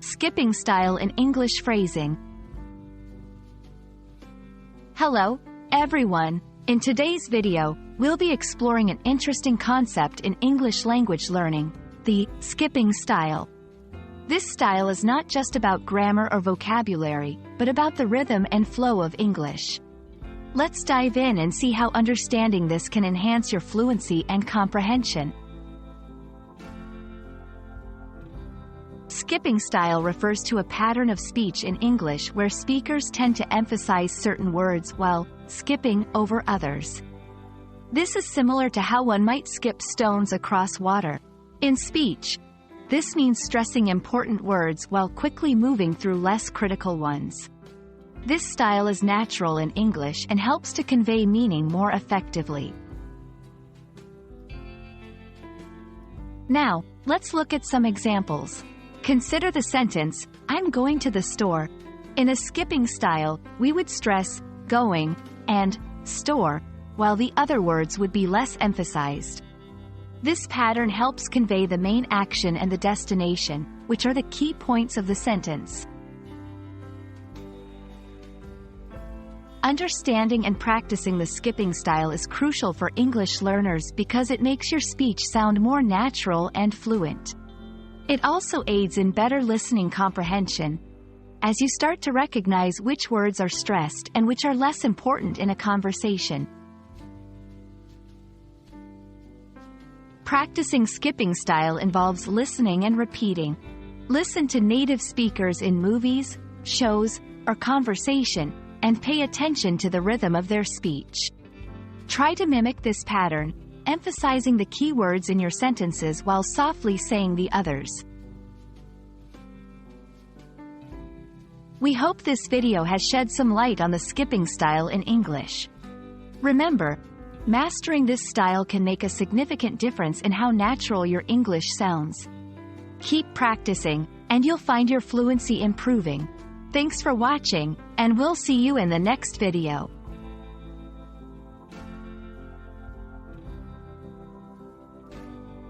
skipping style in English phrasing. Hello, everyone. In today's video, we'll be exploring an interesting concept in English language learning, the skipping style. This style is not just about grammar or vocabulary, but about the rhythm and flow of English. Let's dive in and see how understanding this can enhance your fluency and comprehension. Skipping style refers to a pattern of speech in English where speakers tend to emphasize certain words while skipping over others. This is similar to how one might skip stones across water. In speech, this means stressing important words while quickly moving through less critical ones. This style is natural in English and helps to convey meaning more effectively. Now, let's look at some examples. Consider the sentence, "I'm going to the store." In a skipping style, we would stress going and store, while the other words would be less emphasized. This pattern helps convey the main action and the destination, which are the key points of the sentence. Understanding and practicing the skipping style is crucial for English learners because it makes your speech sound more natural and fluent. It also aids in better listening comprehension, as you start to recognize which words are stressed and which are less important in a conversation. Practicing skipping style involves listening and repeating. Listen to native speakers in movies, shows, or conversation, and pay attention to the rhythm of their speech. Try to mimic this pattern, emphasizing the key words in your sentences while softly saying the others. We hope this video has shed some light on the skipping style in English. Remember, mastering this style can make a significant difference in how natural your English sounds. Keep practicing, and you'll find your fluency improving. Thanks for watching, and we'll see you in the next video.